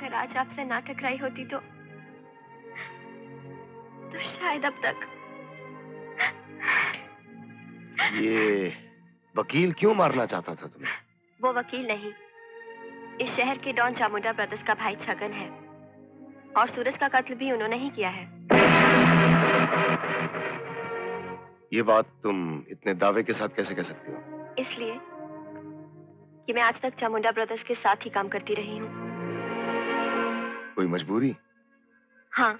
अगर आज आपसे ना टकराई होती तो शायद अब तक। ये वकील क्यों मारना चाहता था तुम्हें? वो वकील नहीं, इस शहर के डॉन चामुंडा ब्रदर्स का भाई छगन है और सूरज का कत्ल भी उन्होंने ही किया है। ये बात तुम इतने दावे के साथ कैसे कह सकती हो? इसलिए कि मैं आज तक चामुंडा ब्रदर्स के साथ ही काम करती रही हूँ। कोई मजबूरी? हाँ,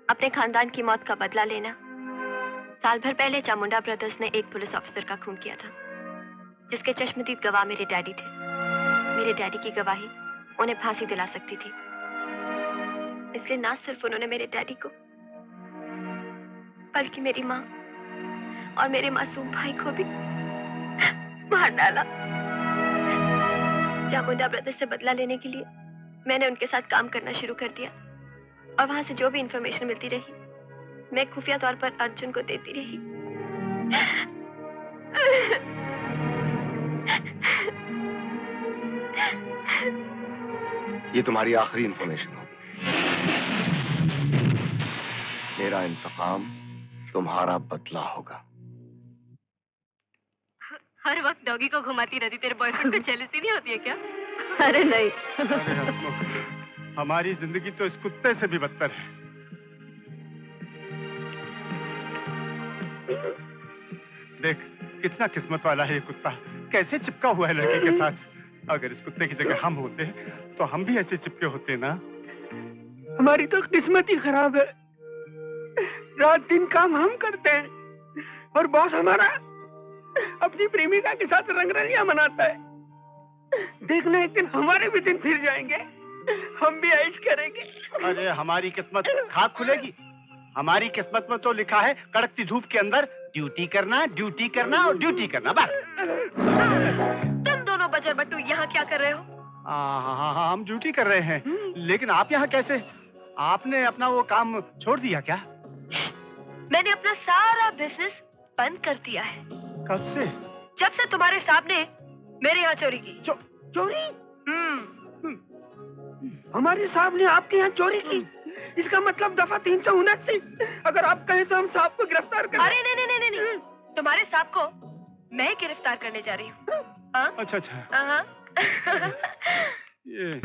अपने खानदान की मौत का बदला लेना। साल भर पहले चामुंडा ब्रदर्स ने एक पुलिस ऑफिसर का खून किया था, जिसके चश्मदीद गवाह मेरे डैडी थे। मेरे डैडी की गवाही उन्हें फांसी दिला सकती थी, इसलिए ना सिर्फ उन्होंने मेरे डैडी को बल्कि मेरी माँ और मेरे मासूम भाई को भी मार डाला। चामुंडा ब्रदर्स से बदला लेने के लिए मैंने उनके साथ काम करना शुरू कर दिया और वहां से जो भी इंफॉर्मेशन मिलती रही मैं खुफिया तौर पर अर्जुन को देती रही। ये तुम्हारी आखिरी इंफॉर्मेशन होगी। मेरा इंतकाम तुम्हारा बदला होगा। हर वक्त डॉगी को घुमाती रहती, तेरे बॉयफ्रेंड को जेलसी नहीं होती है क्या? अरे नहीं। अरे हंसमुख, हमारी जिंदगी तो इस कुत्ते से भी बदतर है। देख कितना किस्मत वाला है ये कुत्ता, कैसे चिपका हुआ है लड़की के साथ। अगर इस कुत्ते की जगह हम होते तो हम भी ऐसे चिपके होते ना। हमारी तो किस्मत ही खराब है, रात दिन काम हम करते हैं और बॉस हमारा अपनी प्रेमिका के साथ रंगरलियां मनाता है। देखना एक दिन हमारे भी दिन फिर जाएंगे, हम भी ऐश करेंगे। अरे हमारी किस्मत खाक खुलेगी। हमारी किस्मत में तो लिखा है कड़कती धूप के अंदर ड्यूटी करना और ड्यूटी करना, बस। तुम दोनों बजर बट्टू यहाँ क्या कर रहे हो? हाँ, हम ड्यूटी कर रहे हैं। लेकिन आप यहाँ कैसे? आपने अपना वो काम छोड़ दिया क्या? मैंने अपना सारा बिजनेस बंद कर दिया है। कब से? जब से तुम्हारे साहब ने मेरे यहाँ चोरी की। चोरी? हमारे साहब ने आपके यहाँ चोरी की? इसका मतलब दफा 379। अगर आप कहें तो हम साहब को गिरफ्तार करें। अरे नहीं, तुम्हारे साहब को मैं गिरफ्तार करने जा रही हूँ। अच्छा। ये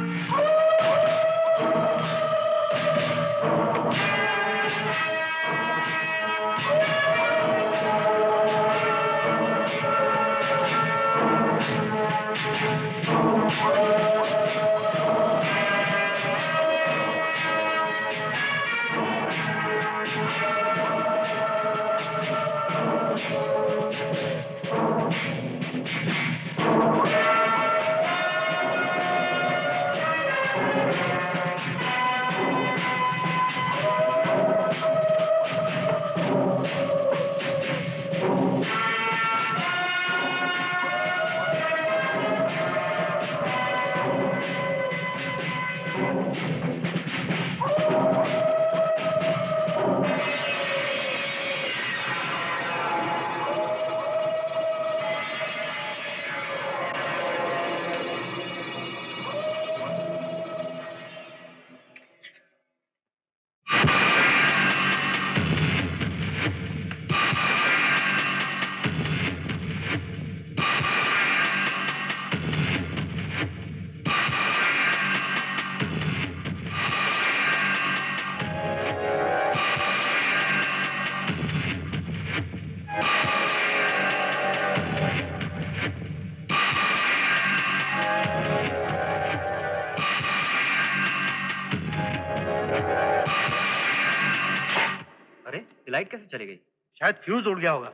लाइट कैसे चली गई? शायद फ्यूज उड़ गया होगा।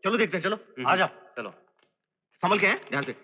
चलो देखते हैं, चलो आ जाओ। चलो संभल के हैं, ध्यान से।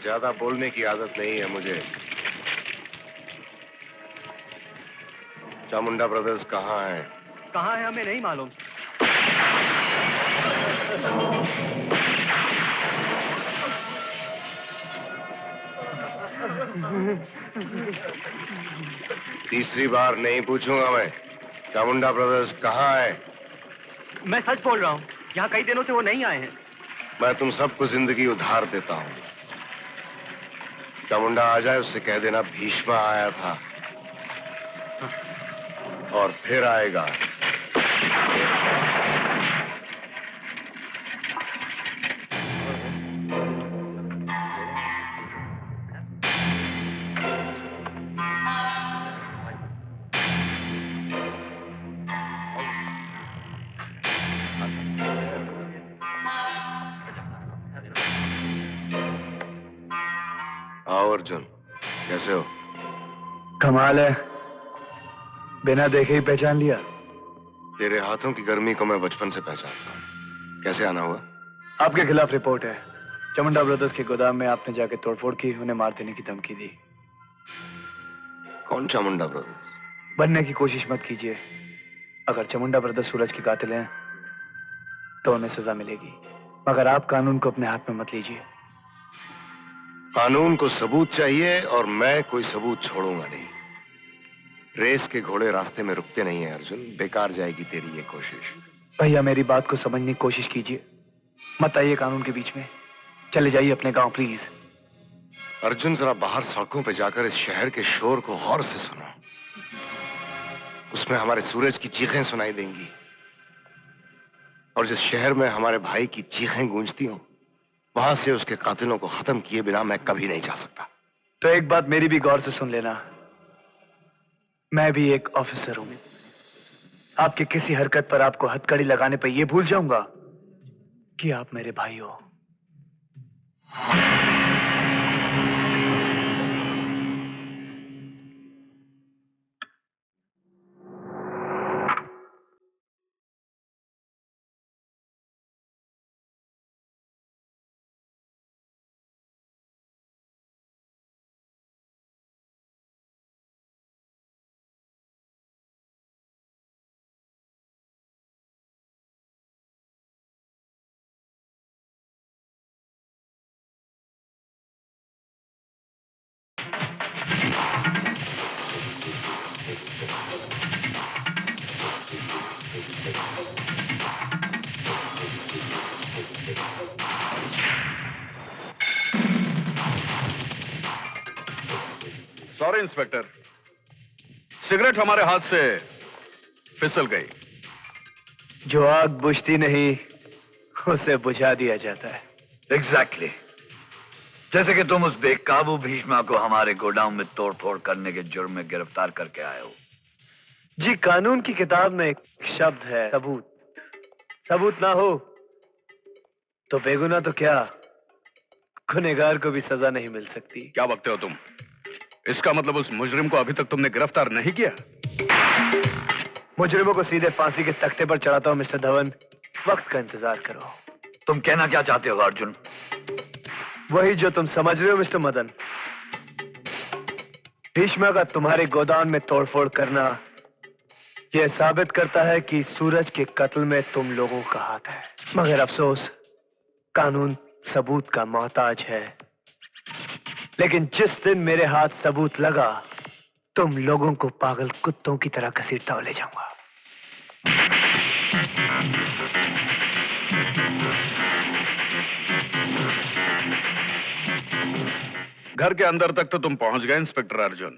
ज्यादा बोलने की आदत नहीं है मुझे। चामुंडा ब्रदर्स कहाँ है? कहाँ है हमें नहीं मालूम। तीसरी बार नहीं पूछूंगा मैं। चामुंडा ब्रदर्स कहाँ है? मैं सच बोल रहा हूँ, यहाँ कई दिनों से वो नहीं आए हैं। मैं तुम सबको जिंदगी उधार देता हूँ। चामुंडा आ जाए उससे कह देना भीष्म आया था और फिर आएगा। आओ अर्जुन, कैसे हो? कमाल है, बिना देखे ही पहचान लिया। तेरे हाथों की गर्मी को मैं बचपन से पहचानता हूँ। कैसे आना हुआ? आपके खिलाफ रिपोर्ट है। चामुंडा ब्रदर्स के गोदाम में आपने जाके तोड़फोड़ की, उन्हें मार देने की धमकी दी। कौन चामुंडा ब्रदर्स? बनने की कोशिश मत कीजिए। अगर चामुंडा ब्रदर्स सूरज के कातिल हैं तो उन्हें सजा मिलेगी, मगर आप कानून को अपने हाथ में मत लीजिए। कानून को सबूत चाहिए और मैं कोई सबूत छोड़ूंगा नहीं। रेस के घोड़े रास्ते में रुकते नहीं हैं अर्जुन। बेकार जाएगी तेरी ये कोशिश। भैया मेरी बात को समझने की कोशिश कीजिए, मत आइए कानून के बीच में। चले जाइए अपने गांव प्लीज। अर्जुन जरा बाहर सड़कों पे जाकर इस शहर के शोर को गौर से सुनो। उसमें हमारे सूरज की चीखें सुनाई देंगी, और जिस शहर में हमारे भाई की चीखें गूंजती हो वहां से उसके कातिलों को खत्म किए बिना मैं कभी नहीं जा सकता। तो एक बात मेरी भी गौर से सुन लेना, मैं भी एक ऑफिसर हूं। आपकी किसी हरकत पर आपको हथकड़ी लगाने पर यह भूल जाऊंगा कि आप मेरे भाई हो। सॉरी इंस्पेक्टर, सिगरेट हमारे हाथ से फिसल गई। जो आग बुझती नहीं उसे बुझा दिया जाता है। एग्जैक्टली जैसे कि तुम उस बेकाबू भीष्मा को हमारे गोडाउन में तोड़फोड़ करने के जुर्म में गिरफ्तार करके आए हो। जी, कानून की किताब में एक शब्द है सबूत। सबूत ना हो तो बेगुनाह तो क्या, गुनहगार को भी सजा नहीं मिल सकती। क्या बकते हो तुम? इसका मतलब उस मुजरिम को अभी तक तुमने गिरफ्तार नहीं किया? मुजरिमों को सीधे फांसी के तख्ते पर चढ़ाता हूं मिस्टर धवन। वक्त का इंतजार करो। तुम कहना क्या चाहते हो अर्जुन? वही जो तुम समझ रहे हो मिस्टर मदन। भीष्मा का तुम्हारे गोदाम में तोड़फोड़ करना यह साबित करता है कि सूरज के कत्ल में तुम लोगों का हाथ है। मगर अफसोस, कानून सबूत का मोहताज है। लेकिन जिस दिन मेरे हाथ सबूत लगा, तुम लोगों को पागल कुत्तों की तरह घसीटता हुआ ले जाऊंगा। घर के अंदर तक तो तुम पहुंच गए इंस्पेक्टर अर्जुन,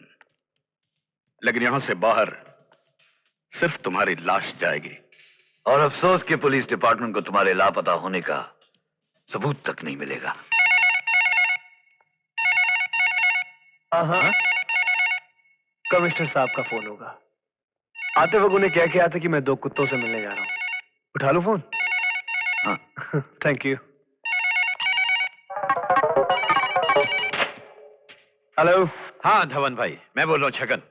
लेकिन यहां से बाहर सिर्फ तुम्हारी लाश जाएगी। और अफसोस कि पुलिस डिपार्टमेंट को तुम्हारे लापता होने का सबूत तक नहीं मिलेगा। हाँ, कमिश्नर साहब का फोन होगा। आते वक्त उन्हें क्या किया था कि मैं 2 कुत्तों से मिलने जा रहा हूं। उठा लो फोन। हाँ। Thank you. हेलो। हाँ धवन भाई, मैं बोल रहा हूँ छगन।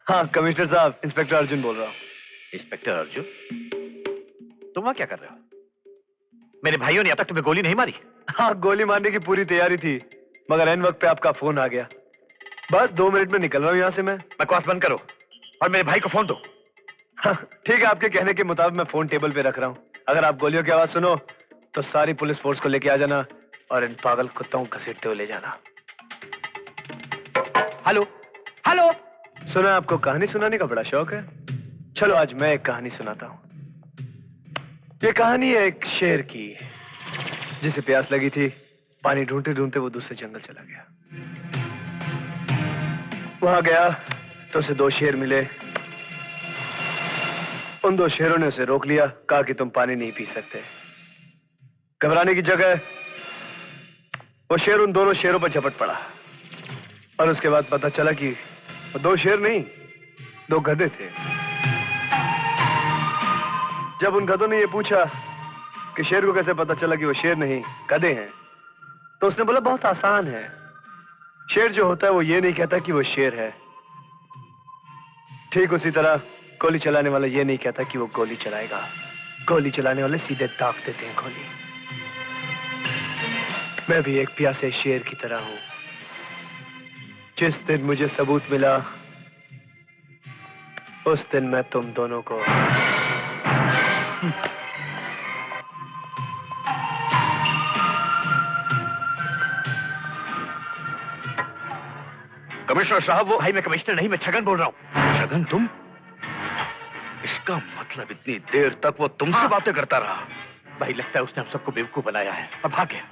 हाँ कमिश्नर साहब, इंस्पेक्टर अर्जुन बोल रहा हूँ। इंस्पेक्टर अर्जुन, तुम वहां क्या कर रहे हो? मेरे भाइयों ने अब तक तुम्हें गोली नहीं मारी? हाँ, गोली मारने की पूरी तैयारी थी, मगर एन वक्त पे आपका फोन आ गया। बस 2 मिनट में निकल रहा हूँ यहाँ से मैं। बकवास बंद करो और मेरे भाई को फोन दो। हाँ, ठीक है, आपके कहने के मुताबिक मैं फोन टेबल पे रख रहा हूँ। अगर आप गोलियों की आवाज सुनो तो सारी पुलिस फोर्स को लेके आ जाना और इन पागल कुत्तों को घसीटते हुए ले जाना। Hello hello. सुना, आपको कहानी सुनाने का बड़ा शौक है। चलो आज मैं एक कहानी सुनाता हूँ। ये कहानी है एक शेर की, जिसे प्यास लगी थी। पानी ढूंढते ढूंढते वो दूसरे जंगल चला गया। वहां गया तो उसे 2 शेर मिले। उन 2 शेरों ने उसे रोक लिया, कहा कि तुम पानी नहीं पी सकते। घबराने की जगह वो शेर उन दोनों शेरों पर झपट पड़ा और उसके बाद पता चला कि वो 2 शेर नहीं, 2 गधे थे। जब उन गधों ने ये पूछा कि शेर को कैसे पता चला कि वो शेर नहीं गधे हैं, तो उसने बोला बहुत आसान है। शेर जो होता है वो ये नहीं कहता कि वो शेर है। ठीक उसी तरह गोली चलाने वाला ये नहीं कहता कि वो गोली चलाएगा। गोली चलाने वाले सीधे दाग देते हैं गोली। मैं भी एक प्यासे शेर की तरह हूं। जिस दिन मुझे सबूत मिला उस दिन मैं तुम दोनों को कमिश्नर साहब वो भाई मैं कमिश्नर नहीं, मैं छगन बोल रहा हूँ। छगन तुम? इसका मतलब इतनी देर तक वो तुमसे बातें करता रहा। भाई लगता है उसने हम सबको बेवकूफ बनाया है और भाग गया।